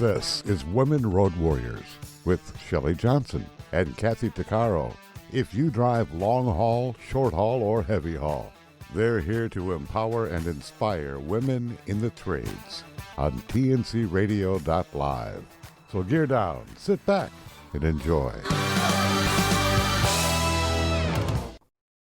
This is Women Road Warriors with Shelley Johnson and Kathy Tuccaro. If you drive long haul, short haul, or heavy haul, they're here to empower and inspire women in the trades on tncradio.live. So gear down, sit back, and enjoy.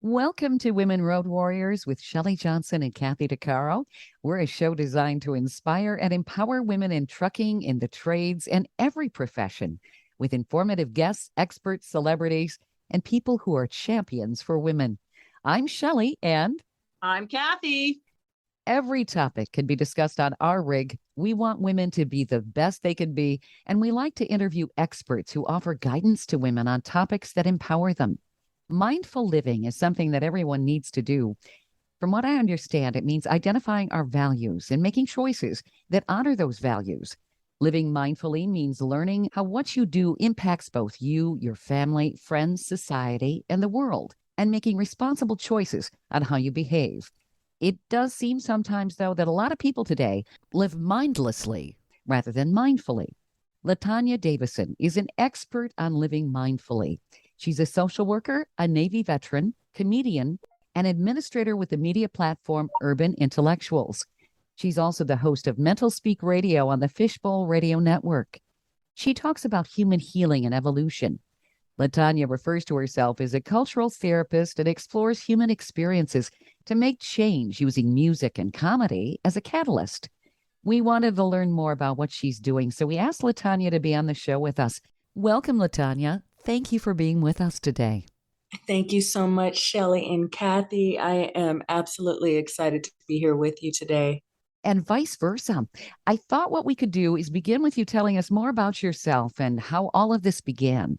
Welcome to Women Road Warriors with Shelley Johnson and Kathy Tuccaro. We're a show designed to inspire and empower women in trucking, in the trades, and every profession, with informative guests, experts, celebrities, and people who are champions for women. I'm Shelley, and I'm Kathy. Every topic can be discussed on our rig. We want women to be the best they can be, and we like to interview experts who offer guidance to women on topics that empower them. Mindful living is something that everyone needs to do. From what I understand, it means identifying our values and making choices that honor those values. Living mindfully means learning how what you do impacts both you, your family, friends, society, and the world, and making responsible choices on how you behave. It does seem sometimes, though, that a lot of people today live mindlessly rather than mindfully. LaTanya Davison is an expert on living mindfully. She's a social worker, a Navy veteran, comedian, and administrator with the media platform Urban Intellectuals. She's also the host of Mental Speak Radio on the Fishbowl Radio Network. She talks about human healing and evolution. LaTanya refers to herself as a cultural therapist and explores human experiences to make change using music and comedy as a catalyst. We wanted to learn more about what she's doing, so we asked LaTanya to be on the show with us. Welcome, LaTanya. Thank you for being with us today. Thank you so much, Shelley and Kathy. I am absolutely excited to be here with you today. And vice versa. I thought what we could do is begin with you telling us more about yourself and how all of this began.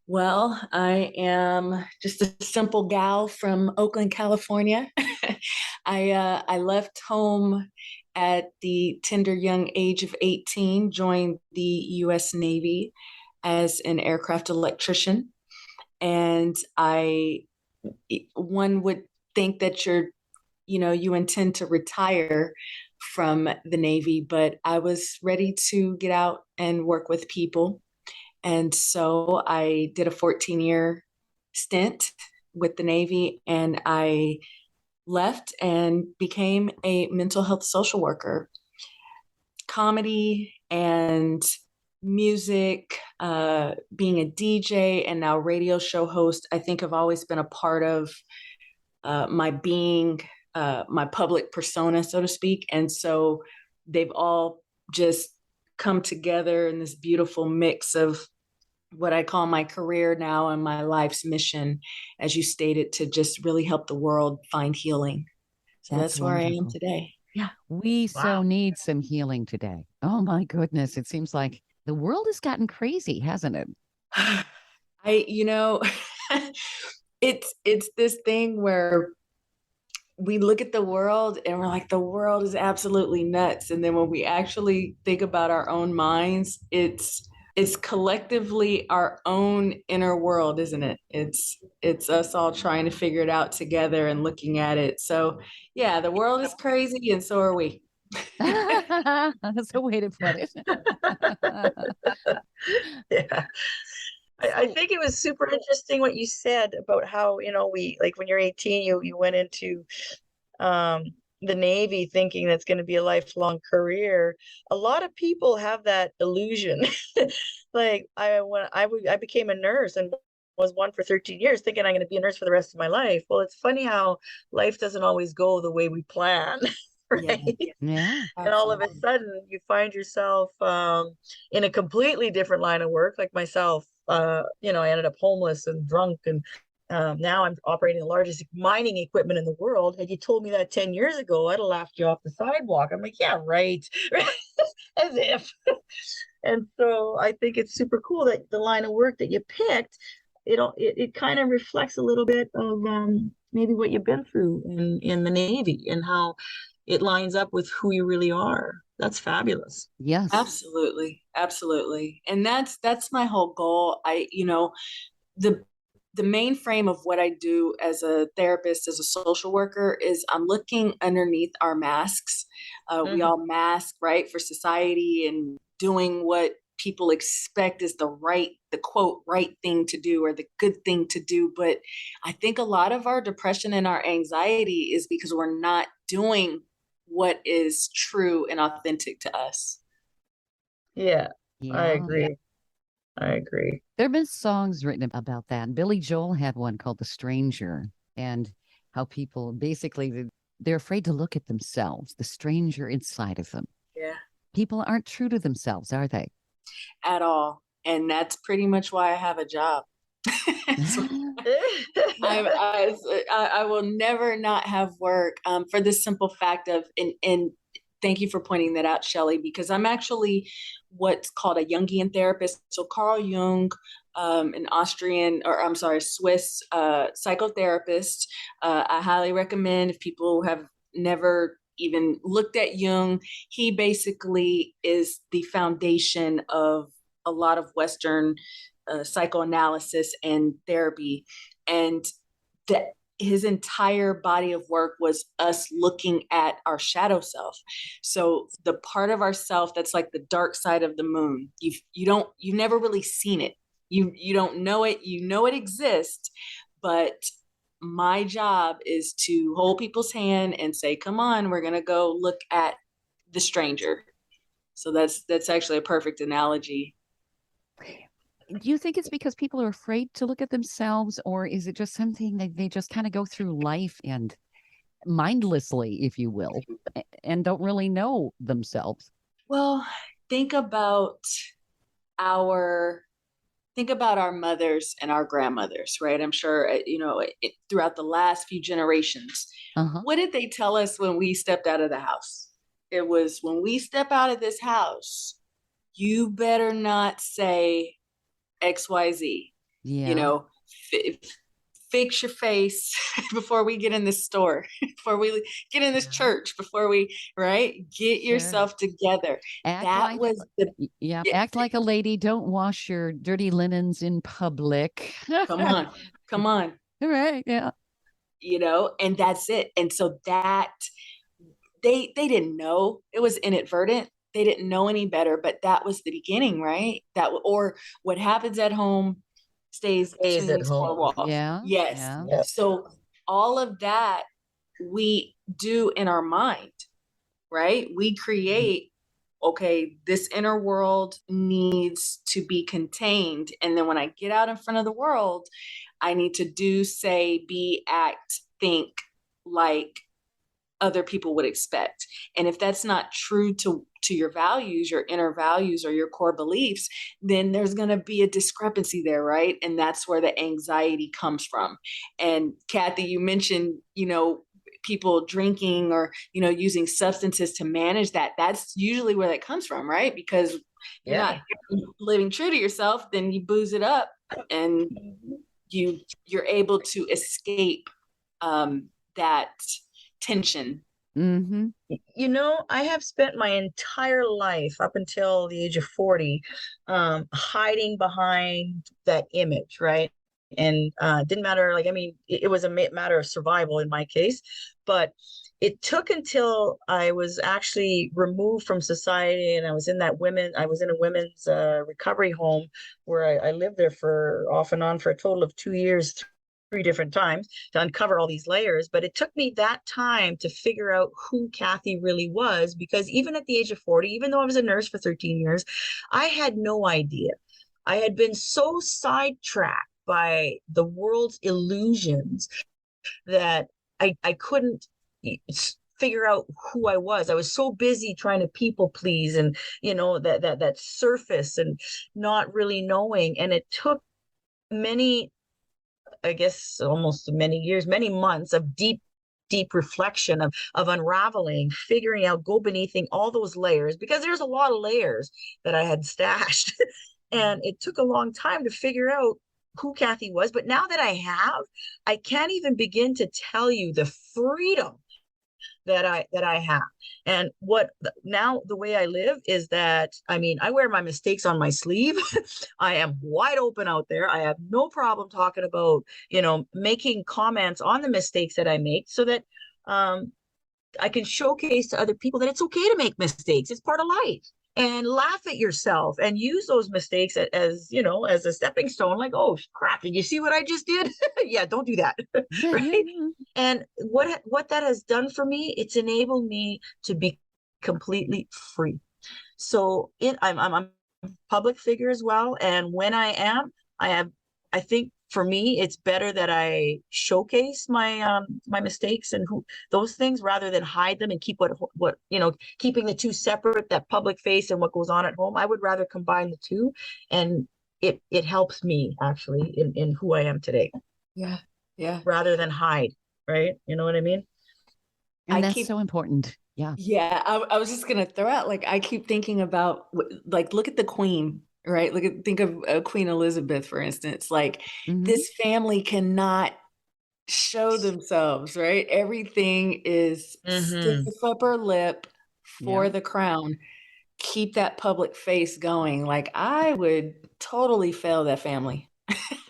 Well, I am just a simple gal from Oakland, California. I left home at the tender young age of 18, joined the U.S. Navy as an aircraft electrician. And one would think that you intend to retire from the Navy, but I was ready to get out and work with people. And so I did a 14-year stint with the Navy, and I left and became a mental health social worker. Comedy and music, being a DJ, and now radio show host, I think have always been a part of my being, my public persona, so to speak. And so they've all just come together in this beautiful mix of what I call my career now and my life's mission, as you stated, to just really help the world find healing. So that's where wonderful. I am today. Yeah. We so need some healing today. Oh my goodness. It seems like the world has gotten crazy, hasn't it? It's this thing where we look at the world and we're like, the world is absolutely nuts. And then when we actually think about our own minds, it's collectively our own inner world, isn't it? It's us all trying to figure it out together and looking at it. So yeah, the world is crazy and so are we. That's a way to put it. Yeah. I think it was super interesting what you said about how, we, like when you're 18, you went into the Navy thinking that's going to be a lifelong career. A lot of people have that illusion. Like I became a nurse and was one for 13 years thinking I'm going to be a nurse for the rest of my life. Well, it's funny how life doesn't always go the way we plan. Right. Yeah. And all of a sudden you find yourself in a completely different line of work, like myself. I ended up homeless and drunk, and now I'm operating the largest mining equipment in the world. Had you told me that 10 years ago, I'd have laughed you off the sidewalk. I'm like, yeah, right. As if. And so I think it's super cool that the line of work that you picked, it kind of reflects a little bit of maybe what you've been through in the Navy and how it lines up with who you really are. That's fabulous. Yes. Absolutely. Absolutely. And that's my whole goal. The main frame of what I do as a therapist, as a social worker, is I'm looking underneath our masks. We all mask, right, for society and doing what people expect is the quote, right thing to do or the good thing to do. But I think a lot of our depression and our anxiety is because we're not doing what is true and authentic to us. Yeah, I Yeah. agree. I agree. There have been songs written about that. Billy Joel had one called The Stranger, and how people basically they're afraid to look at themselves, the stranger inside of them. Yeah. People aren't true to themselves, are they? At all. And that's pretty much why I have a job. So I will never not have work, for the simple fact of, and thank you for pointing that out, Shelley, because I'm actually what's called a Jungian therapist. So Carl Jung, an Swiss psychotherapist. I highly recommend if people have never even looked at Jung. He basically is the foundation of a lot of Western psychoanalysis and therapy. And that his entire body of work was us looking at our shadow self. So the part of ourself that's like the dark side of the moon, you've never really seen it. You don't know it. You know it exists, but my job is to hold people's hand and say, come on, we're going to go look at the stranger. So that's actually a perfect analogy. Do you think it's because people are afraid to look at themselves, or is it just something that they just kind of go through life and mindlessly, if you will, and don't really know themselves? Well, think about our mothers and our grandmothers, right? I'm sure, throughout the last few generations, what did they tell us when we stepped out of the house? It was, when we step out of this house, you better not say XYZ. Yeah. Fix your face before we get in this store, before we get in this church, before we, right? Get yourself together. Act like a lady. Don't wash your dirty linens in public. Come on. All right. Yeah. And that's it. And so that they didn't know, it was inadvertent. They didn't know any better, but that was the beginning, right? Or what happens at home stays at home. walls. Yeah. Yes. Yeah. So all of that we do in our mind, right? We create, okay, this inner world needs to be contained. And then when I get out in front of the world, I need to do, say, be, act, think like other people would expect. And if that's not true to your values, your inner values or your core beliefs, then there's going to be a discrepancy there, right? And that's where the anxiety comes from. And Kathy, you mentioned, people drinking or, using substances to manage that. That's usually where that comes from, right? Because you're not living true to yourself, then you booze it up and you're able to escape that tension. I have spent my entire life up until the age of 40 hiding behind that image, right? And didn't matter, it was a matter of survival in my case, but it took until I was actually removed from society and I was in a women's recovery home where I lived there for off and on for a total of 2 years, 3 different times, to uncover all these layers. But it took me that time to figure out who Kathy really was, because even at the age of 40, even though I was a nurse for 13 years, I had no idea. I had been so sidetracked by the world's illusions that I couldn't figure out who I was. I was so busy trying to people please and, that surface and not really knowing. And it took many months of deep reflection, of unraveling, figuring out, go beneath all those layers, because there's a lot of layers that I had stashed. And it took a long time to figure out who Kathy was. But now that I can't even begin to tell you the freedom that I have. And the way I live is that, I wear my mistakes on my sleeve. I am wide open out there. I have no problem talking about, making comments on the mistakes that I make, so that I can showcase to other people that it's okay to make mistakes. It's part of life. and laugh at yourself and use those mistakes as, as a stepping stone. Like, oh crap, did you see what I just did? Yeah, don't do that. Right. And what that has done for me, it's enabled me to be completely free. So I'm a public figure as well. And when I think for me, it's better that I showcase my mistakes and those things rather than hide them and keep keeping the two separate, that public face and what goes on at home. I would rather combine the two, and it helps me actually in who I am today. Yeah. Yeah. Rather than hide, right? You know what I mean? And that's so important. Yeah. Yeah. I was just going to throw out, like, I keep thinking about, like, look at the Queen, right? Think of Queen Elizabeth, for instance. Like, this family cannot show themselves, right? Everything is stiff upper lip for the crown. Keep that public face going. Like, I would totally fail that family.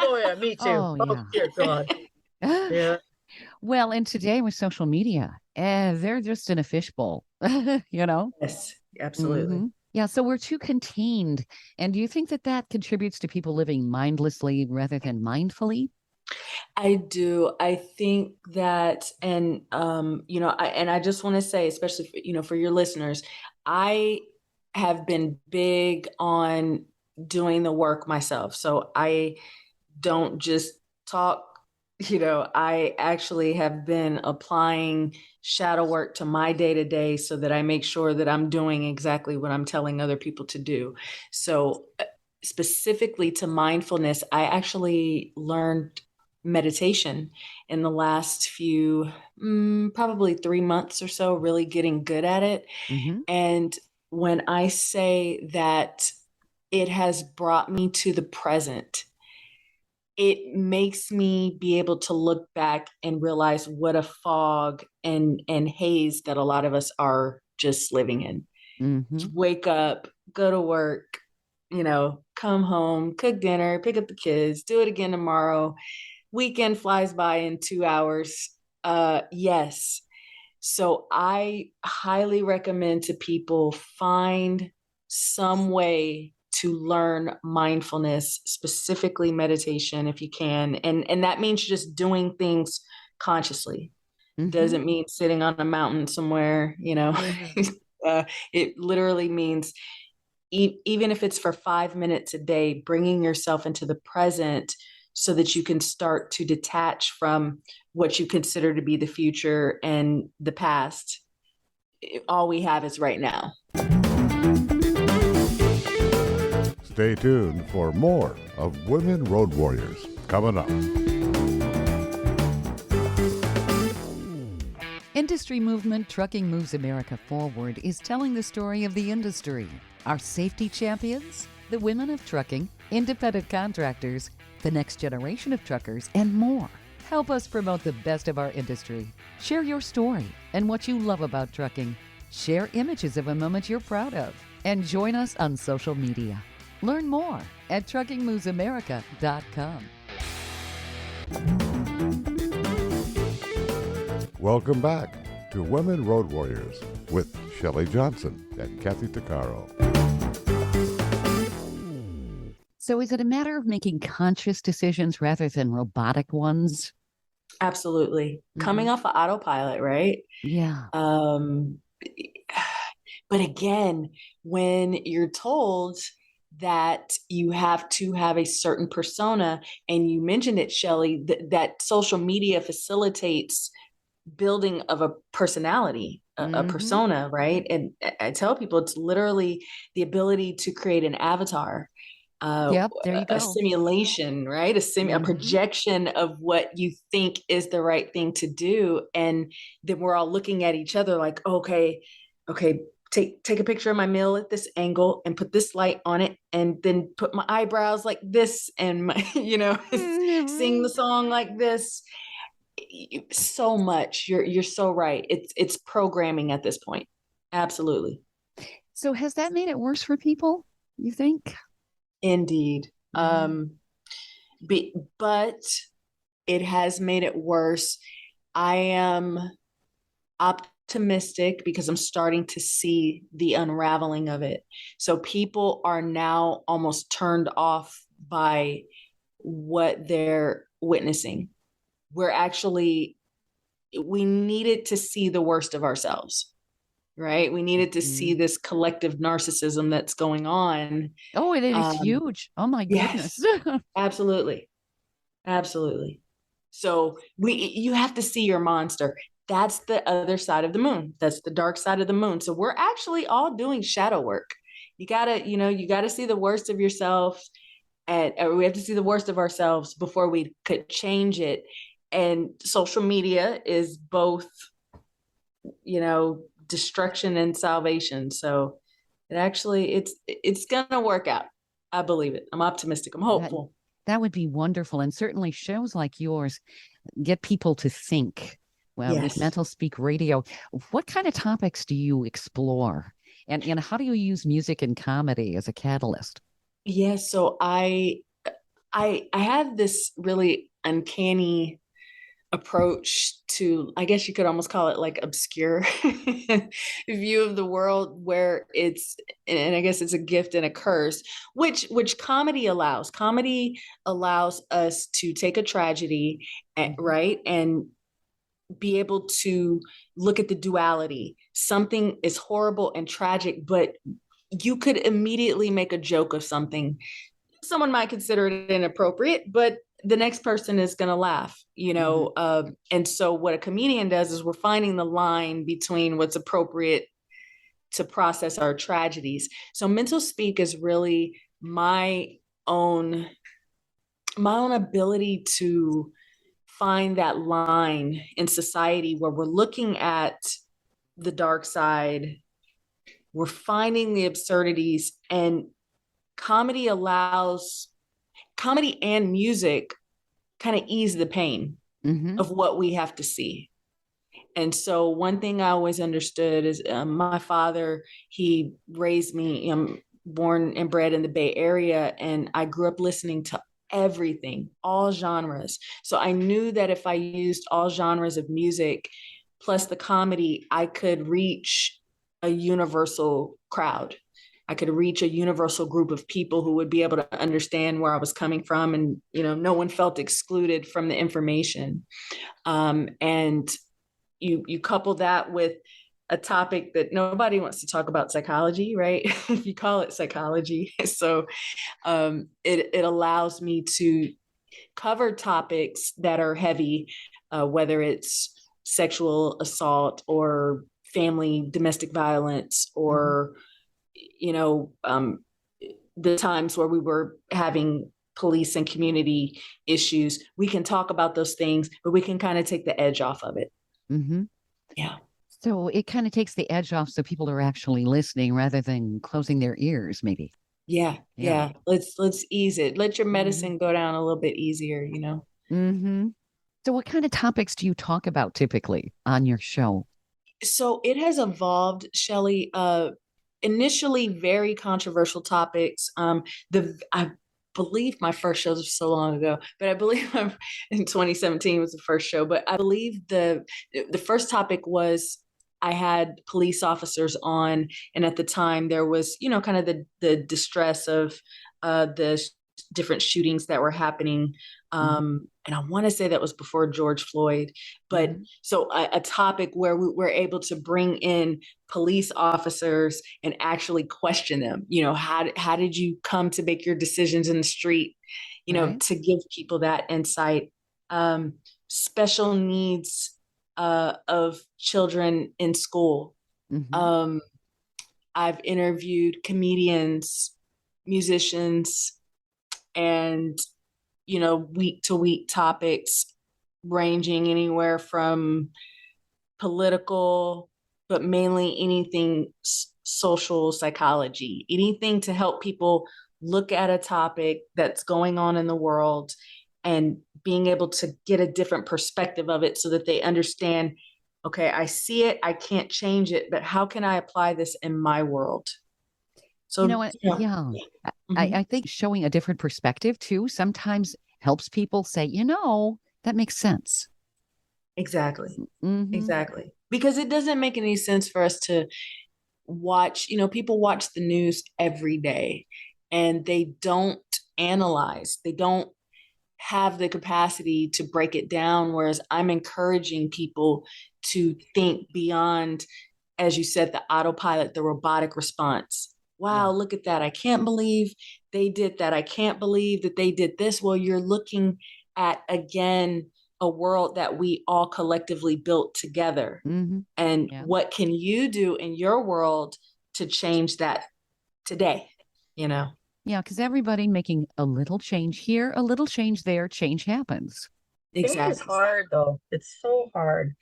Oh yeah, me too. Oh dear God. Yeah. Well, and today with social media, they're just in a fishbowl, Yes, absolutely. Yeah, so we're too contained. And do you think that contributes to people living mindlessly rather than mindfully? I do. I think that, and I just want to say, especially for your listeners, I have been big on doing the work myself. So I don't just talk. I actually have been applying shadow work to my day-to-day so that I make sure that I'm doing exactly what I'm telling other people to do. So specifically to mindfulness, I actually learned meditation in the last few, probably 3 months or so, really getting good at it. And when I say that it has brought me to the present, it makes me be able to look back and realize what a fog and haze that a lot of us are just living in. Wake up, go to work, come home, cook dinner, pick up the kids, do it again tomorrow. Weekend flies by in 2 hours. Yes. So I highly recommend to people, find some way to learn mindfulness, specifically meditation, if you can. And that means just doing things consciously. Doesn't mean sitting on a mountain somewhere, it literally means even if it's for 5 minutes a day, bringing yourself into the present so that you can start to detach from what you consider to be the future and the past. All we have is right now. Stay tuned for more of Women Road Warriors coming up. Industry movement Trucking Moves America Forward is telling the story of the industry. Our safety champions, the women of trucking, independent contractors, the next generation of truckers, and more. Help us promote the best of our industry. Share your story and what you love about trucking. Share images of a moment you're proud of. And join us on social media. Learn more at truckingmovesamerica.com. Welcome back to Women Road Warriors with Shelley Johnson and Kathy Tuccaro. So is it a matter of making conscious decisions rather than robotic ones? Absolutely. Coming off of autopilot, right? Yeah. But again, when you're told that you have to have a certain persona, and you mentioned it, Shelley, that social media facilitates building of a personality, a persona, right? And I tell people it's literally the ability to create an avatar. Yep, there you go. A simulation, right? A projection of what you think is the right thing to do. And then we're all looking at each other like, okay, take a picture of my meal at this angle and put this light on it, and then put my eyebrows like this, and my, sing the song like this. So much. You're so right. It's programming at this point. Absolutely. So has that made it worse for people, you think? Indeed. But it has made it worse. I am optimistic because I'm starting to see the unraveling of it. So people are now almost turned off by what they're witnessing. We needed to see the worst of ourselves, right? We needed to see Mhm. this collective narcissism that's going on. Oh, it is Um, huge. Oh my yes, goodness. absolutely. Absolutely. So you have to see your monster. That's the other side of the moon. That's the dark side of the moon. So we're actually all doing shadow work. You gotta see the worst of yourself, and we have to see the worst of ourselves before we could change it. And social media is both, destruction and salvation. So it's gonna work out. I believe it. I'm optimistic. I'm That hopeful. that would be wonderful. And certainly shows like yours get people to think. Well, with Yes. Mental Speak Radio, what kind of topics do you explore? And how do you use music and comedy as a catalyst? Yes. So I have this really uncanny approach to, I guess you could almost call it like obscure view of the world, where and I guess it's a gift and a curse, which comedy allows. Comedy allows us to take a tragedy, Mhm. right, and be able to look at the duality. Something is horrible and tragic, but you could immediately make a joke of something. Someone might consider it inappropriate, but the next person is going to laugh, Mhm. and so what a comedian does is we're finding the line between what's appropriate to process our tragedies. So mental speak is really own my own ability to find that line in society where we're looking at the dark side, we're finding the absurdities, and comedy allows comedy and music kind of ease the pain Mhm. of what we have to see. And so one thing I always understood is, my father, he raised me, born and bred in the Bay Area, and I grew up listening to everything, all genres. So I knew that if I used all genres of music plus the comedy, I could reach a universal crowd. I could reach a universal group of people who would be able to understand where I was coming from, and no one felt excluded from the information. And you couple that with a topic that nobody wants to talk about, psychology, right? If you call it psychology. So it allows me to cover topics that are heavy, whether it's sexual assault or family domestic violence, Mhm. or the times where we were having police and community issues. We can talk about those things, but we can kind of take the edge off of it. Mhm. Yeah. So it kind of takes the edge off so people are actually listening rather than closing their ears, maybe. Yeah, Yeah. yeah. Let's ease it. Let your Mhm. medicine go down a little bit easier. Mhm. So what kind of topics do you talk about typically on your show? So it has evolved, Shelley. Initially very controversial topics. I believe my first show was so long ago, but I believe in 2017 was the first show. But I believe the first topic was, I had police officers on, and at the time there was, kind of the distress of the different shootings that were happening. Mhm. And I want to say that was before George Floyd. But Mhm. so a topic where we were able to bring in police officers and actually question them. How did you come to make your decisions in the street? Right. To give people that insight. Um, Special needs of children in school. Mhm. Um, I've interviewed comedians, musicians, and week to week topics ranging anywhere from political, but mainly anything social psychology, anything to help people look at a topic that's going on in the world and being able to get a different perspective of it so that they understand, okay, I see it, I can't change it, but how can I apply this in my world? You know So, what? yeah. Yeah. Mhm. I think showing a different perspective too sometimes helps people say, that makes sense. Exactly. Hmm. Exactly. because it doesn't make any sense for us to watch, people watch the news every day and they don't analyze, they don't have the capacity to break it down. Whereas I'm encouraging people to think beyond, as you said, the autopilot, the robotic response. Wow, look at that. I can't believe they did that. I can't believe that they did this. Well, you're looking at, again, a world that we all collectively built together. Mm-hmm. And what can you do in your world to change that today? Yeah, because everybody making a little change here, a little change there, change happens. Exactly. Change is hard, though. It's so hard.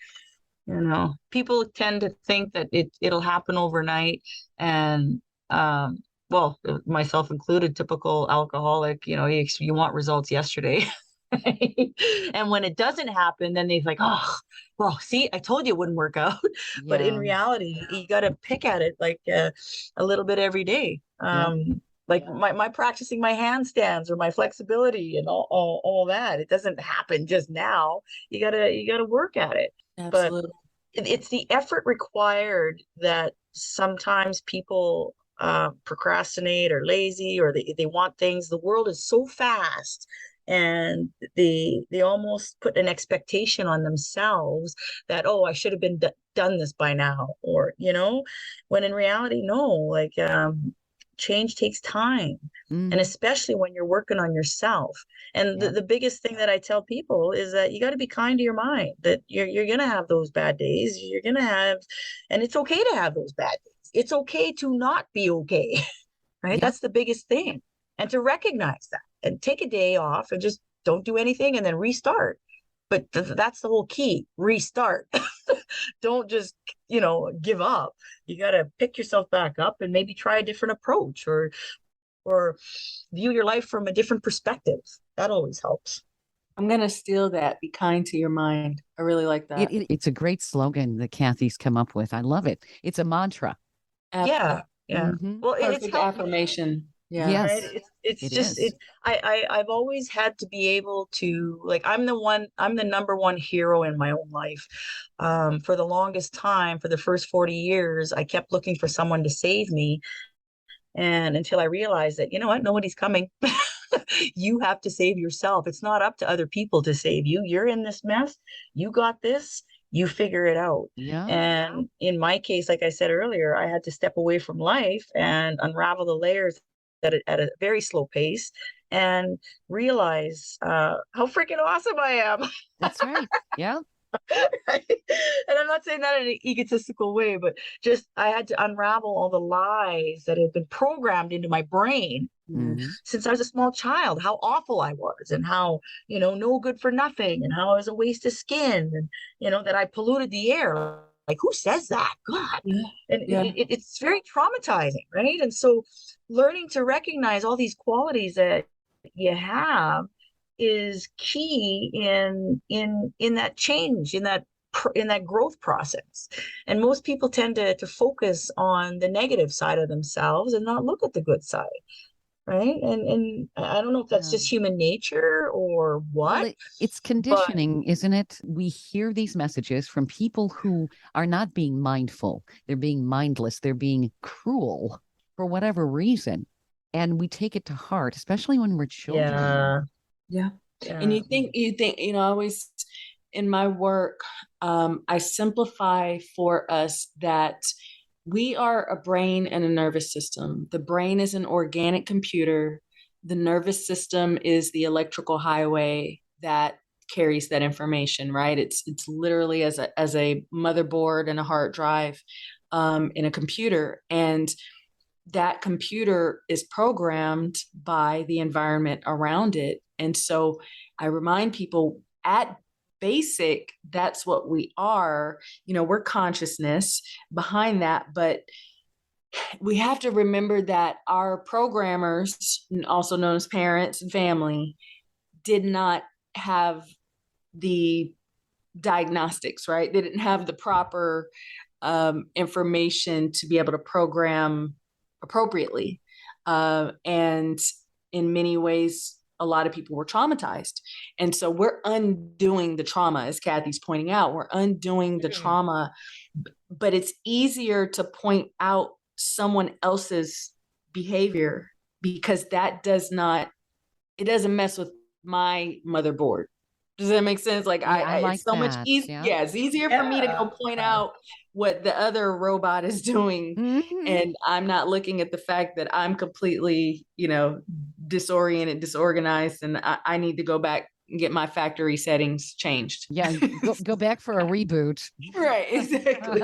People tend to think that it'll happen overnight, and well, myself included, typical alcoholic, you want results yesterday. And when it doesn't happen, then they're like, oh, well, see, I told you it wouldn't work out. But in reality, you got to pick at it like a little bit every day. Like my practicing my handstands or my flexibility and all that. It doesn't happen just now. You gotta work at it. Absolutely. But it's the effort required that sometimes people procrastinate or lazy, or they want things. The world is so fast, and they almost put an expectation on themselves that, oh, I should have been done this by now, or when in reality, no. Like change takes time. And especially when you're working on yourself. And the biggest thing that I tell people is that you got to be kind to your mind, that you're going to have those bad days. You're going to have, and it's okay to have those bad days. It's okay to not be okay, right? That's the biggest thing. And to recognize that and take a day off and just don't do anything and then restart. But that's the whole key, restart. Don't just, give up. You got to pick yourself back up and maybe try a different approach, or view your life from a different perspective. That always helps. I'm going to steal that. Be kind to your mind. I really like that. It's a great slogan that Kathy's come up with. I love it. It's a mantra. Yeah. Mm-hmm. Well, it's affirmation. Yeah. Yes. Right? I've always had to be able to, like, I'm the number one hero in my own life. For the longest time, for the first 40 years, I kept looking for someone to save me. And until I realized that, nobody's coming. You have to save yourself. It's not up to other people to save you. You're in this mess. You got this. You figure it out. Yeah. And in my case, like I said earlier, I had to step away from life and unravel the layers at a very slow pace and realize how freaking awesome I am. That's right. Yeah. Right? And I'm not saying that in an egotistical way, but just I had to unravel all the lies that had been programmed into my brain since I was a small child, how awful I was, and how, no good for nothing, and how I was a waste of skin, and, that I polluted the air. Like, who says that? God. And it's very traumatizing, right? And so learning to recognize all these qualities that you have is key in that change, in that growth process. And most people tend to focus on the negative side of themselves and not look at the good side, right? And I don't know if that's just human nature or what. Well, it's conditioning, isn't it? We hear these messages from people who are not being mindful. They're being mindless. They're being cruel for whatever reason. And we take it to heart, especially when we're children. Yeah. And you think, always in my work, I simplify for us that we are a brain and a nervous system. The brain is an organic computer. The nervous system is the electrical highway that carries that information, right? It's literally as a motherboard and a hard drive in a computer. And that computer is programmed by the environment around it. And so I remind people, at basic, that's what we are. We're consciousness behind that, but we have to remember that our programmers, also known as parents and family, did not have the diagnostics, right? They didn't have the proper information to be able to program appropriately. And in many ways, a lot of people were traumatized. And so we're undoing the trauma, as Kathy's pointing out. We're undoing the trauma, but it's easier to point out someone else's behavior because it doesn't mess with my motherboard. Does that make sense? Like, I like it's so much that. easier. Yeah. Yeah, it's easier for me to go point out what the other robot is doing. Mhm. And I'm not looking at the fact that I'm completely, disoriented, disorganized, and I need to go back and get my factory settings changed. Yeah, go back for a reboot. Right, exactly.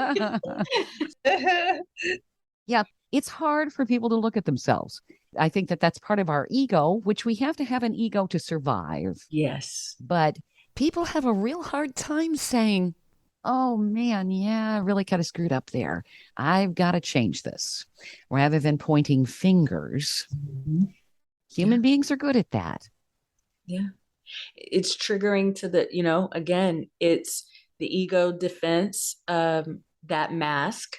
Yeah, it's hard for people to look at themselves. I think that that's part of our ego, which we have to have an ego to survive. Yes. But people have a real hard time saying, oh man, yeah, I really kind of screwed up there. I've got to change this. Rather than pointing fingers. Human beings are good at that. Yeah. It's triggering to the, again, it's the ego defense, that mask,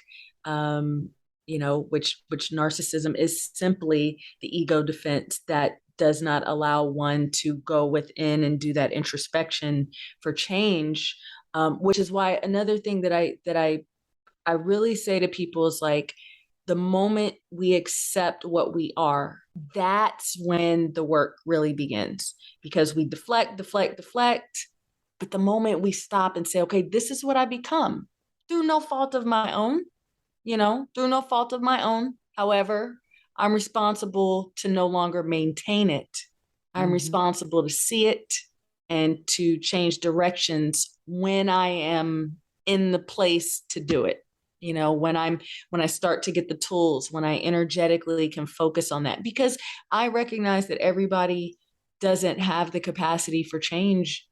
which narcissism is simply the ego defense that does not allow one to go within and do that introspection for change. Which is why another thing that I really say to people is like, the moment we accept what we are, that's when the work really begins, because we deflect. But the moment we stop and say, okay, this is what I become through no fault of my own, through no fault of my own. However, I'm responsible to no longer maintain it. I'm responsible to see it and to change directions when I am in the place to do it. When I start to get the tools, when I energetically can focus on that, because I recognize that everybody doesn't have the capacity for change,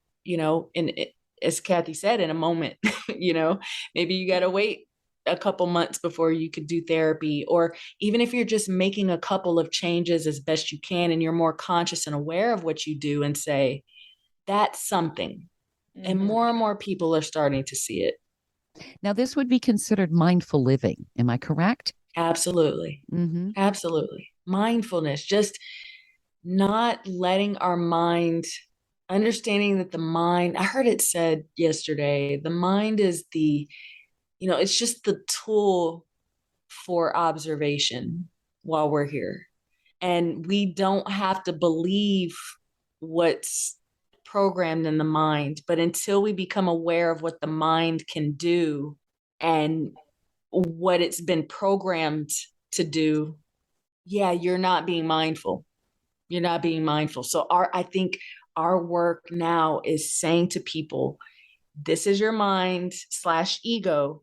as Kathy said, in a moment. Maybe you got to wait a couple months before you could do therapy, or even if you're just making a couple of changes as best you can, and you're more conscious and aware of what you do, and say, that's something. And more people are starting to see it. Now, this would be considered mindful living. Am I correct? Absolutely. Absolutely. Mindfulness, just not letting our mind, understanding that the mind, I heard it said yesterday, the mind is it's just the tool for observation while we're here. And we don't have to believe what's programmed in the mind, but until we become aware of what the mind can do and what it's been programmed to do, you're not being mindful. You're not being mindful. So I think our work now is saying to people, this is your mind / ego.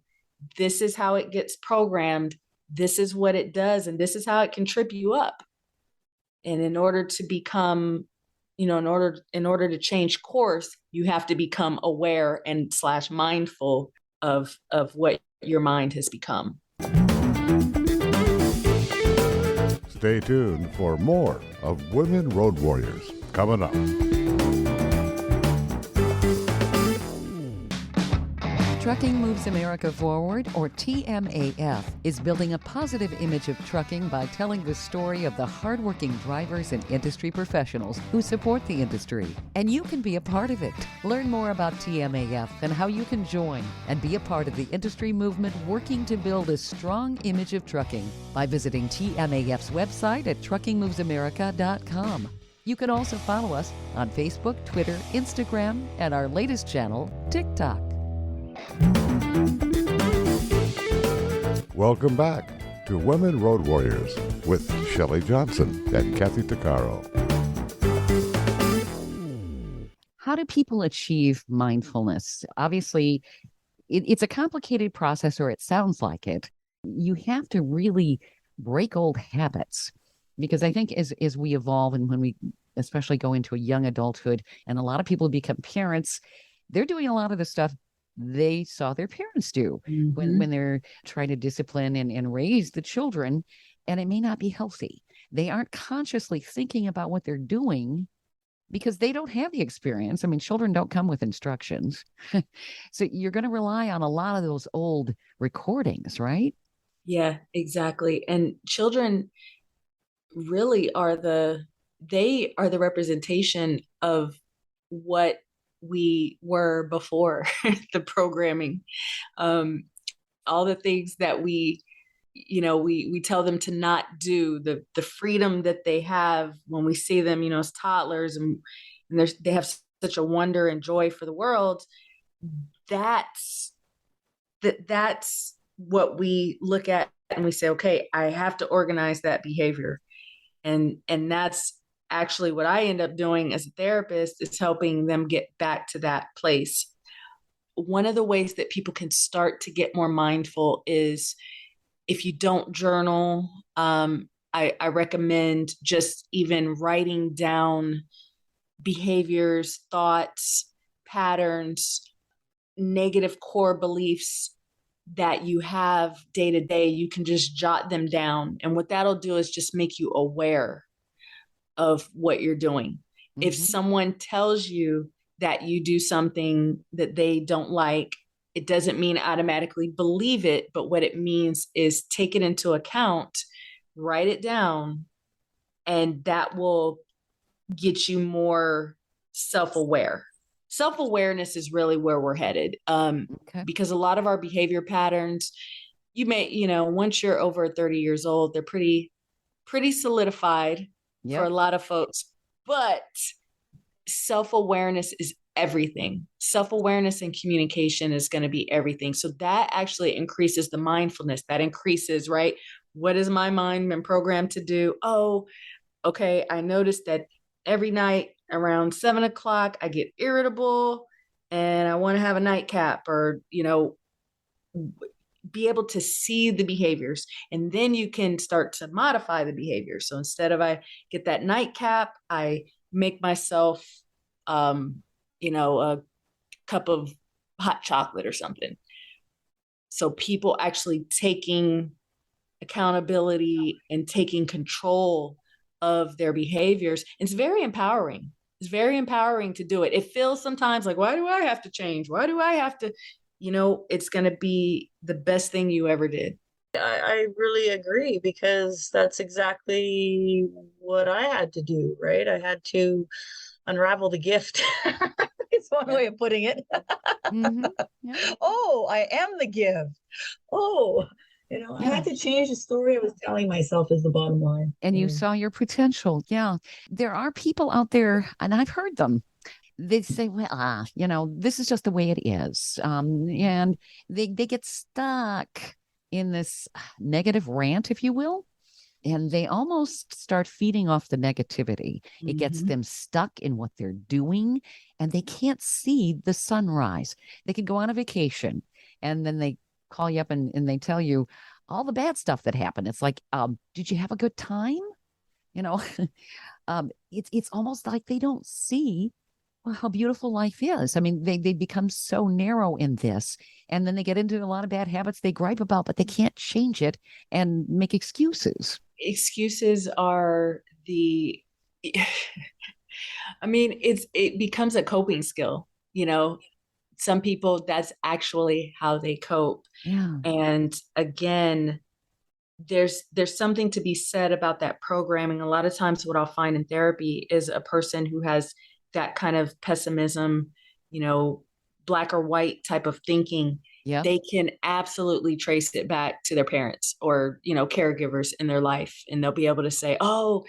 This is how it gets programmed. This is what it does. And this is how it can trip you up. And in order to become, in order to change course, you have to become aware and / mindful of what your mind has become. Stay tuned for more of Women Road Warriors coming up. Trucking Moves America Forward, or TMAF, is building a positive image of trucking by telling the story of the hardworking drivers and industry professionals who support the industry. And you can be a part of it. Learn more about TMAF and how you can join and be a part of the industry movement working to build a strong image of trucking by visiting TMAF's website at truckingmovesamerica.com. You can also follow us on Facebook, Twitter, Instagram, and our latest channel, TikTok. Welcome back to Women Road Warriors with Shelley Johnson and Kathy Tuccaro. How do people achieve mindfulness? Obviously, it's a complicated process, or it sounds like it. You have to really break old habits, because I think as we evolve, and when we especially go into a young adulthood, and a lot of people become parents, they're doing a lot of the stuff they saw their parents do when they're trying to discipline and raise the children, and it may not be healthy. They aren't consciously thinking about what they're doing because they don't have the experience. I mean, children don't come with instructions. So you're going to rely on a lot of those old recordings, right? Yeah, exactly. And children really are the they are the representation of what we were before the programming. Um, all the things that we tell them to not do, the freedom that they have when we see them, as toddlers, and they have such a wonder and joy for the world. That's what we look at and we say, okay, I have to organize that behavior. And that's actually what I end up doing as a therapist, is helping them get back to that place. One of the ways that people can start to get more mindful is, if you don't journal, I recommend just even writing down behaviors, thoughts, patterns, negative core beliefs that you have day to day. You can just jot them down. And what that'll do is just make you aware of what you're doing. If someone tells you that you do something that they don't like, it doesn't mean automatically believe it, but what it means is take it into account, write it down, and that will get you more self-aware. Self-awareness is really where we're headed. Because a lot of our behavior patterns, once you're over 30 years old, they're pretty solidified for a lot of folks. But self-awareness is everything. Self-awareness and communication is going to be everything. So that actually increases the mindfulness. That increases, right? What has my mind been programmed to do? Oh, okay. I noticed that every night around 7 o'clock, I get irritable and I want to have a nightcap, or, be able to see the behaviors, and then you can start to modify the behavior. So instead of I get that nightcap, I make myself, a cup of hot chocolate or something. So people actually taking accountability and taking control of their behaviors. It's very empowering. It's very empowering to do it. It feels sometimes like, why do I have to change? Why do I have to, it's going to be the best thing you ever did. I really agree, because that's exactly what I had to do, right? I had to unravel the gift. It's one way of putting it. Oh, I am the gift. Oh, I had to change the story I was telling myself, is the bottom line. And you saw your potential. Yeah. There are people out there, and I've heard them. They say, well, this is just the way it is. And they get stuck in this negative rant, if you will. And they almost start feeding off the negativity. It gets them stuck in what they're doing, and they can't see the sunrise. They can go on a vacation, and then they call you up and they tell you all the bad stuff that happened. It's like, did you have a good time? It's almost like they don't see how beautiful life is. I mean, they become so narrow in this, and then they get into a lot of bad habits they gripe about, but they can't change it and make excuses. Excuses are I mean, it becomes a coping skill. Some people, that's actually how they cope. Yeah. And again, there's something to be said about that programming. A lot of times what I'll find in therapy is a person who has that kind of pessimism, black or white type of thinking. Yeah. They can absolutely trace it back to their parents or, caregivers in their life. And they'll be able to say, oh,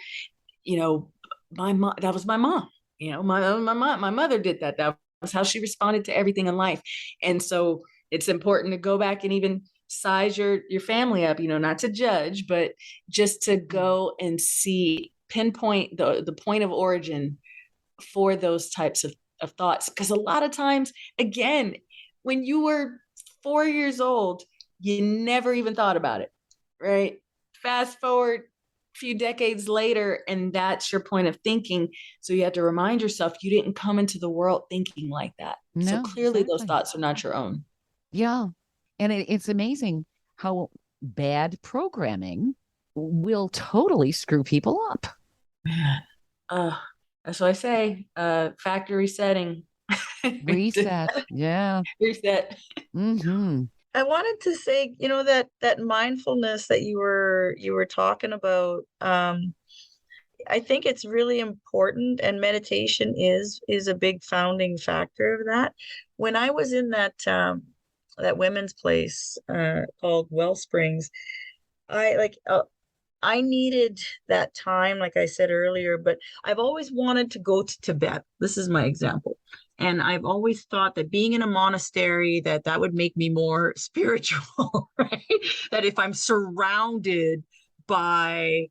my mom, that was my mom. My mother did that. That was how she responded to everything in life. And so it's important to go back and even size your family up, not to judge, but just to go and pinpoint the point of origin for those types of thoughts. Because a lot of times, again, when you were 4 years old, you never even thought about it, right? Fast forward a few decades later, and that's your point of thinking. So you have to remind yourself you didn't come into the world thinking like that. No, so clearly exactly. Those thoughts are not your own. Yeah. And it's amazing how bad programming will totally screw people up. That's what I say. Factory setting. Reset. Yeah. Reset. I wanted to say, that mindfulness that you were talking about, I think it's really important, and meditation is a big founding factor of that. When I was in that women's place called Wellsprings, I like I needed that time, like I said earlier, but I've always wanted to go to Tibet. This is my example. And I've always thought that being in a monastery, that would make me more spiritual, right? That if I'm surrounded by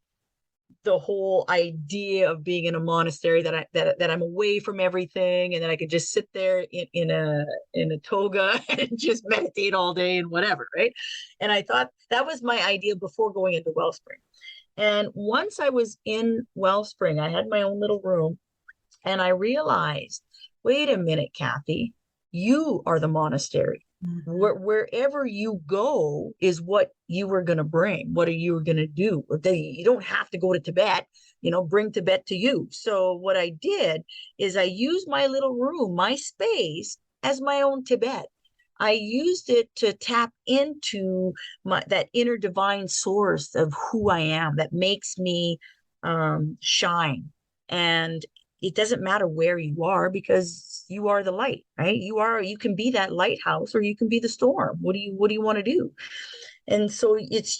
the whole idea of being in a monastery, that I'm away from everything, and that I could just sit there in a toga and just meditate all day and whatever, right? And I thought that was my idea before going into Wellspring. And once I was in Wellspring, I had my own little room, and I realized, wait a minute, Kathy, you are the monastery. Wherever you go is what you were going to bring. What are you going to do? You don't have to go to Tibet, bring Tibet to you. So what I did is I used my little room, my space, as my own Tibet. I used it to tap into that inner divine source of who I am that makes me shine. And it doesn't matter where you are, because you are the light, right? You can be that lighthouse, or you can be the storm. What do you want to do? And so it's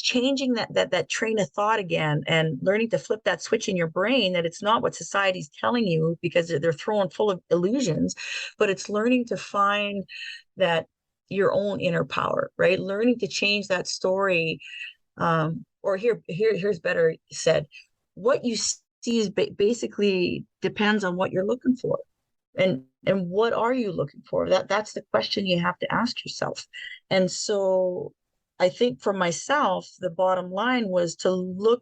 changing that train of thought again, and learning to flip that switch in your brain, that it's not what society's telling you, because they're throwing full of illusions, but it's learning to find that your own inner power, right? Learning to change that story. Or here's better said, what you see is basically depends on what you're looking for. And what are you looking for? That's the question you have to ask yourself. And so I think for myself, the bottom line was to look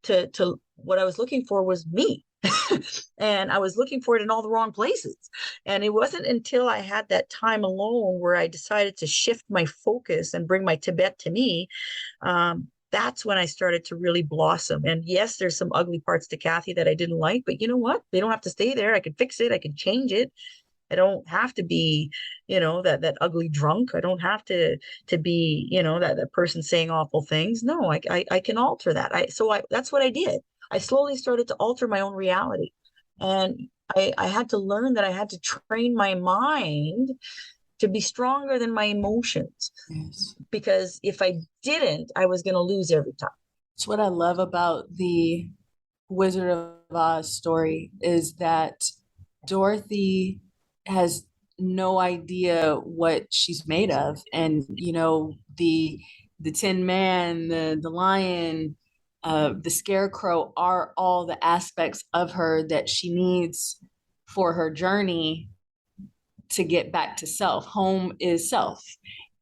to what I was looking for was me. And I was looking for it in all the wrong places. And it wasn't until I had that time alone where I decided to shift my focus and bring my Tibet to me. That's when I started to really blossom. And yes, there's some ugly parts to Kathy that I didn't like, but you know what? They don't have to stay there. I can fix it. I can change it. I don't have to be, that ugly drunk. I don't have to be, that person saying awful things. No, I can alter that. That's what I did. I slowly started to alter my own reality. And I had to learn that I had to train my mind to be stronger than my emotions. Yes. Because if I didn't, I was going to lose every time. It's what I love about the Wizard of Oz story, is that Dorothy has no idea what she's made of. And, the Tin Man, the Lion, the Scarecrow are all the aspects of her that she needs for her journey to get back to self. Home is self.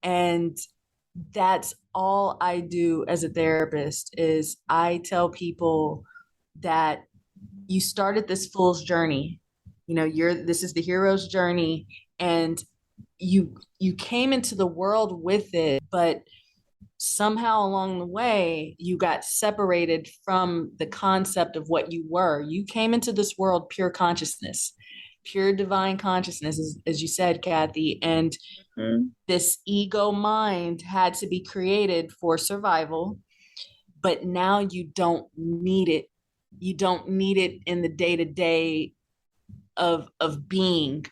And that's all I do as a therapist, is I tell people that you started this fool's journey. This is the hero's journey, and you came into the world with it, but somehow along the way you got separated from the concept of what you were. You came into this world pure consciousness, pure divine consciousness, as you said, Kathy. And this ego mind had to be created for survival, but now you don't need it. You don't need it in the day-to-day of being.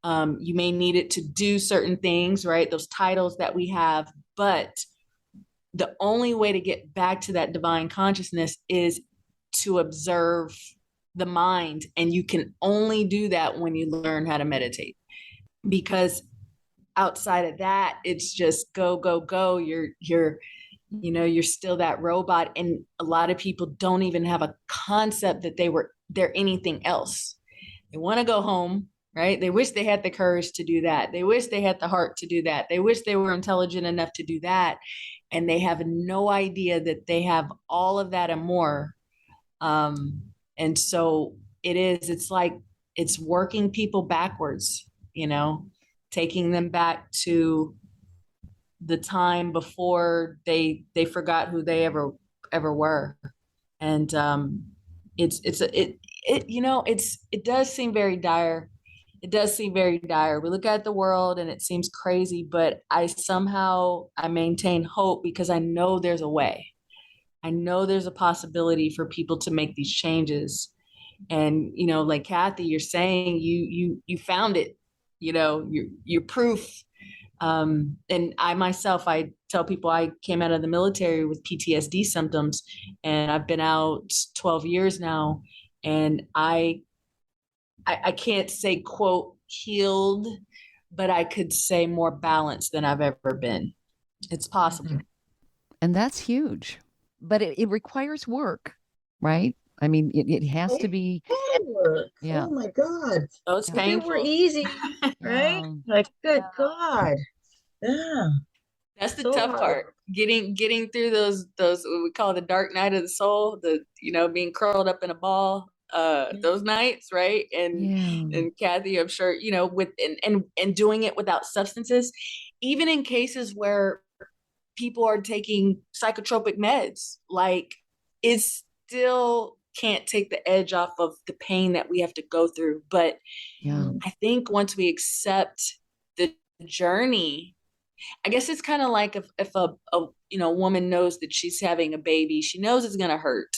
You may need it to do certain things, right? Those titles that we have, but the only way to get back to that divine consciousness is to observe the mind. And you can only do that when you learn how to meditate, because outside of that, it's just go, go, go. You're still that robot. And a lot of people don't even have a concept that they're anything else. They want to go home, right? They wish they had the courage to do that. They wish they had the heart to do that. They wish they were intelligent enough to do that. And they have no idea that they have all of that and more. And so it's like, it's working people backwards, taking them back to the time before they forgot who they ever were. And it does seem very dire. It does seem very dire. We look at the world and it seems crazy, but I maintain hope, because I know there's a way. I know there's a possibility for people to make these changes. And, you know, like Kathy, you're saying you found it, you know, you're proof. And I myself, I tell people I came out of the military with PTSD symptoms, and I've been out 12 years now, and I can't say quote healed, but I could say more balanced than I've ever been. It's possible. And that's huge, but it requires work, right? I mean, it has to be. Work. Yeah. Oh my God. So it's Yeah. If it painful. were easy, right? Yeah. Like, good God. Yeah. That's the So tough hard. part. Getting through those what we call the dark night of the soul, the, you know, being curled up in a ball, those nights, right? And Kathy, I'm sure, you know, with and doing it without substances, even in cases where people are taking psychotropic meds, like, it still can't take the edge off of the pain that we have to go through. But Yeah. I think once we accept the journey, I guess it's kind of like if a you know, woman knows that she's having a baby, she knows it's gonna hurt.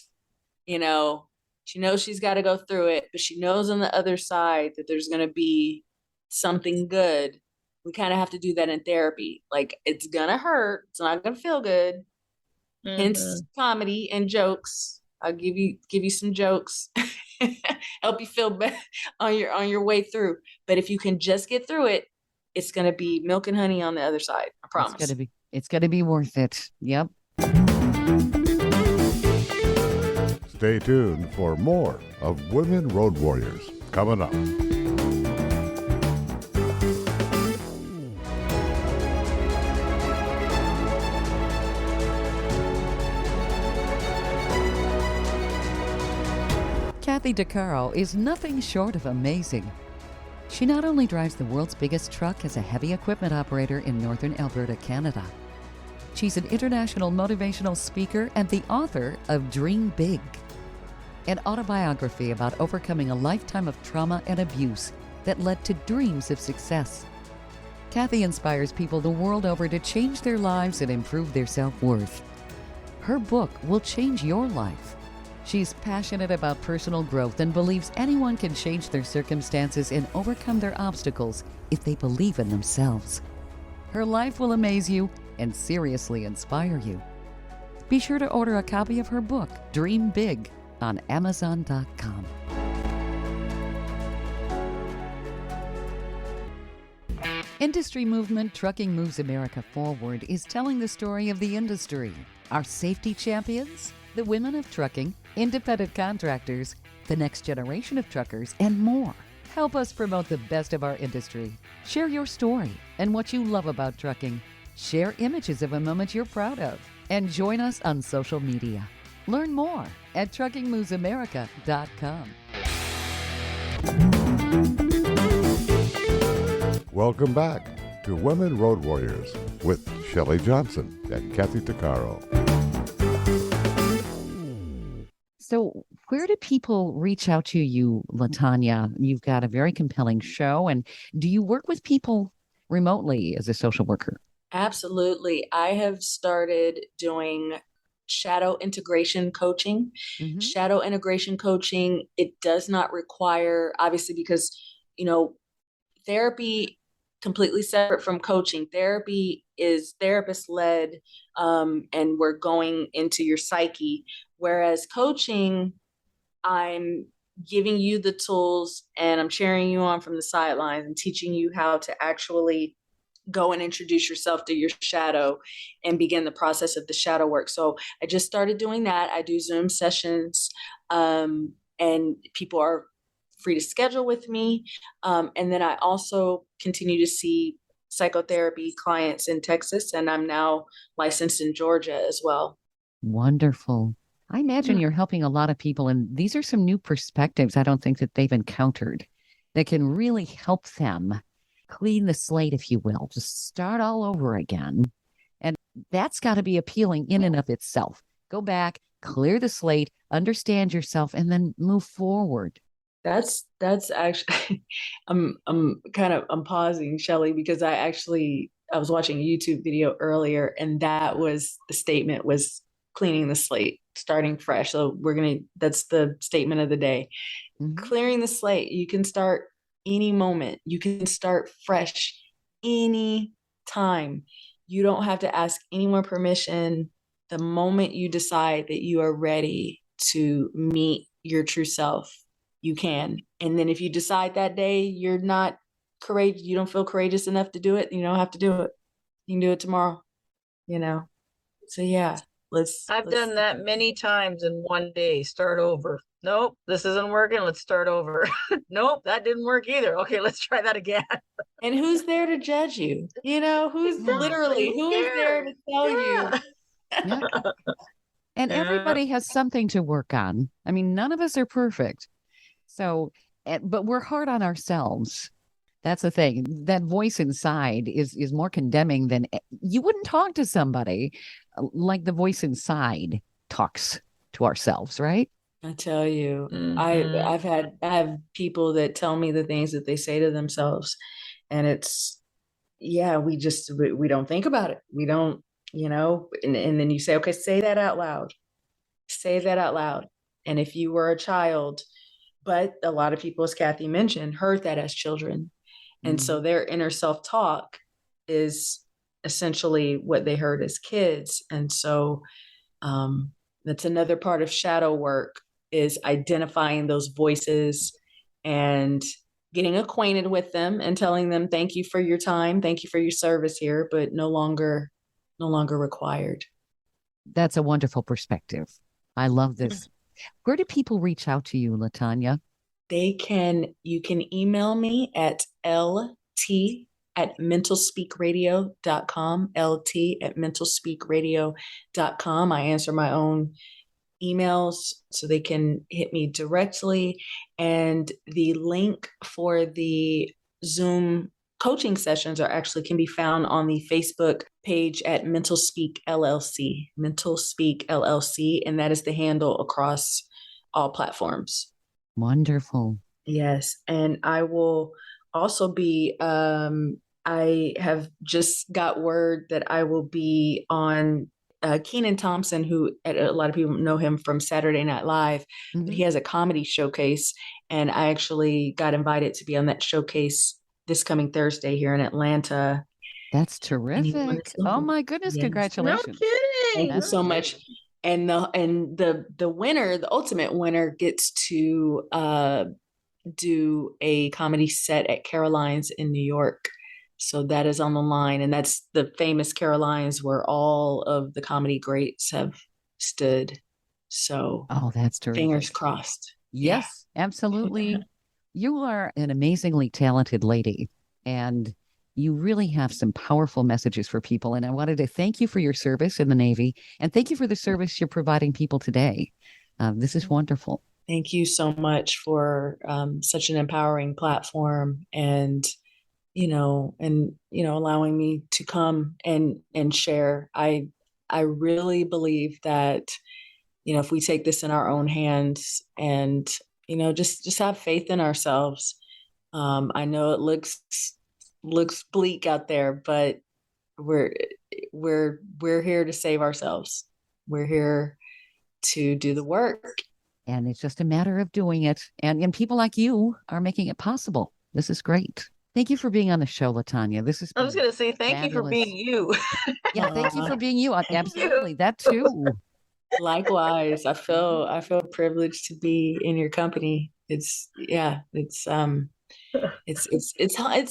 You know, she knows she's got to go through it, but she knows on the other side that there's gonna be something good. We kind of have to do that in therapy. Like, it's gonna hurt, it's not gonna feel good. Hence comedy and jokes. I'll give you some jokes, help you feel better on your way through. But if you can just get through it, it's gonna be milk and honey on the other side. I promise. It's gonna be worth it. Yep. Stay tuned for more of Women Road Warriors coming up. Kathy Tuccaro is nothing short of amazing. She not only drives the world's biggest truck as a heavy equipment operator in northern Alberta, Canada. She's an international motivational speaker and the author of Dream Big, an autobiography about overcoming a lifetime of trauma and abuse that led to dreams of success. Kathy inspires people the world over to change their lives and improve their self-worth. Her book will change your life. She's passionate about personal growth and believes anyone can change their circumstances and overcome their obstacles if they believe in themselves. Her life will amaze you and seriously inspire you. Be sure to order a copy of her book, Dream Big, on Amazon.com. Industry movement Trucking Moves America Forward is telling the story of the industry, our safety champions, the women of trucking, independent contractors, the next generation of truckers, and more. Help us promote the best of our industry. Share your story and what you love about trucking. Share images of a moment you're proud of. And join us on social media. Learn more at truckingmovesamerica.com. Welcome back to Women Road Warriors with Shelley Johnson and Kathy Tuccaro. So where do people reach out to you, LaTanya? You've got a very compelling show. And do you work with people remotely as a social worker? Absolutely. I have started doing shadow integration coaching. Mm-hmm. Shadow integration coaching, it does not require, obviously, because, you know, therapy completely separate from coaching. Therapy is therapist led, and we're going into your psyche. Whereas coaching, I'm giving you the tools and I'm cheering you on from the sidelines and teaching you how to actually go and introduce yourself to your shadow and begin the process of the shadow work. So I just started doing that. I do Zoom sessions, and people are free to schedule with me. And then I also continue to see psychotherapy clients in Texas, and I'm now licensed in Georgia as well. Wonderful. I imagine you're helping a lot of people, and these are some new perspectives I don't think that they've encountered that can really help them clean the slate, if you will, just start all over again. And that's got to be appealing in and of itself. Go back, clear the slate, understand yourself, and then move forward. That's actually, I'm pausing, Shelley, because I was watching a YouTube video earlier, and that was the statement was cleaning the slate, starting fresh. So that's the statement of the day. Mhm. Clearing the slate. You can start any moment. You can start fresh any time. You don't have to ask anyone permission. The moment you decide that you are ready to meet your true self, you can. And then if you decide that day you're not courageous, you don't feel courageous enough to do it, you don't have to do it. You can do it tomorrow, you know? So yeah, I've done that many times in one day. Start over. Nope, this isn't working. Let's start over. Nope, that didn't work either. Okay, let's try that again. And who's there to judge you? You know, who's Exactly. who is there to tell you? Yeah. And Yeah. everybody has something to work on. I mean, none of us are perfect. So, but we're hard on ourselves. That's the thing. That voice inside is more condemning than you wouldn't talk to somebody like the voice inside talks to ourselves, right? I tell you, Mhm. I have people that tell me the things that they say to themselves, and it's, yeah, we don't think about it. We don't, you know, and then you say, okay, say that out loud. Say that out loud. And if you were a child, but a lot of people, as Kathy mentioned, heard that as children. And so their inner self-talk is essentially what they heard as kids. And so that's another part of shadow work, is identifying those voices and getting acquainted with them and telling them, thank you for your time. Thank you for your service here, but no longer required. That's a wonderful perspective. I love this. Where do people reach out to you, LaTanya? You can email me at lt@mentalspeakradio.com, lt@mentalspeakradio.com. I answer my own emails, so they can hit me directly. And the link for the Zoom coaching sessions can be found on the Facebook page at Mental Speak LLC, and that is the handle across all platforms. Wonderful. Yes. And I will also be, I have just got word that I will be on Kenan Thompson, who a lot of people know him from Saturday Night Live, but he has a comedy showcase. And I actually got invited to be on that showcase this coming Thursday here in Atlanta. That's terrific. Oh my goodness. Yes. Congratulations. No kidding. Thank you so much. And the winner, the ultimate winner, gets to do a comedy set at Caroline's in New York. So that is on the line, and that's the famous Caroline's where all of the comedy greats have stood. So, oh, that's terrific. Fingers crossed. Yes, absolutely. You are an amazingly talented lady, and you really have some powerful messages for people. And I wanted to thank you for your service in the Navy, and thank you for the service you're providing people today. This is wonderful. Thank you so much for such an empowering platform, and allowing me to come and share. I really believe that, if we take this in our own hands and, just have faith in ourselves. I know it looks bleak out there, but we're here to save ourselves. We're here to do the work. And it's just a matter of doing it. And people like you are making it possible. This is great. Thank you for being on the show, LaTanya. This is. I was going to say thank you for being you. Yeah, thank you for being you. Absolutely, that too. Likewise, I feel privileged to be in your company. It's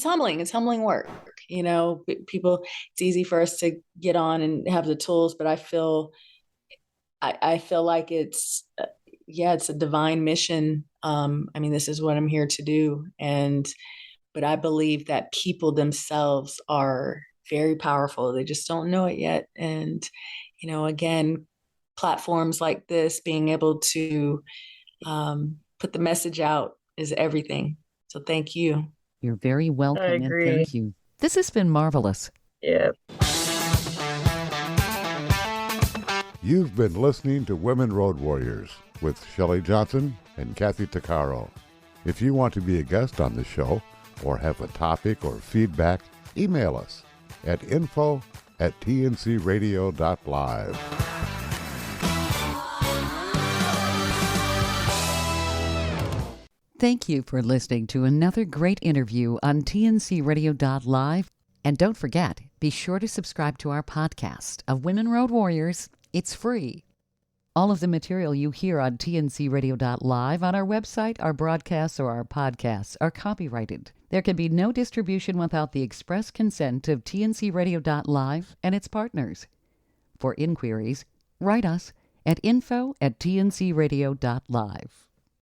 humbling. It's humbling work. People. It's easy for us to get on and have the tools, but I feel like it's a divine mission. This is what I'm here to do, but I believe that people themselves are very powerful. They just don't know it yet. And, again, platforms like this, being able to put the message out is everything. So thank you. You're very welcome. I agree. And thank you. This has been marvelous. Yeah. You've been listening to Women Road Warriors with Shelley Johnson and Kathy Tuccaro. If you want to be a guest on the show or have a topic or feedback, email us at info@tncradio.live. Thank you for listening to another great interview on TNCRadio.live. And don't forget, be sure to subscribe to our podcast of Women Road Warriors. It's free. All of the material you hear on TNCRadio.live, on our website, our broadcasts, or our podcasts are copyrighted. There can be no distribution without the express consent of TNCRadio.live and its partners. For inquiries, write us at info@tncradio.live.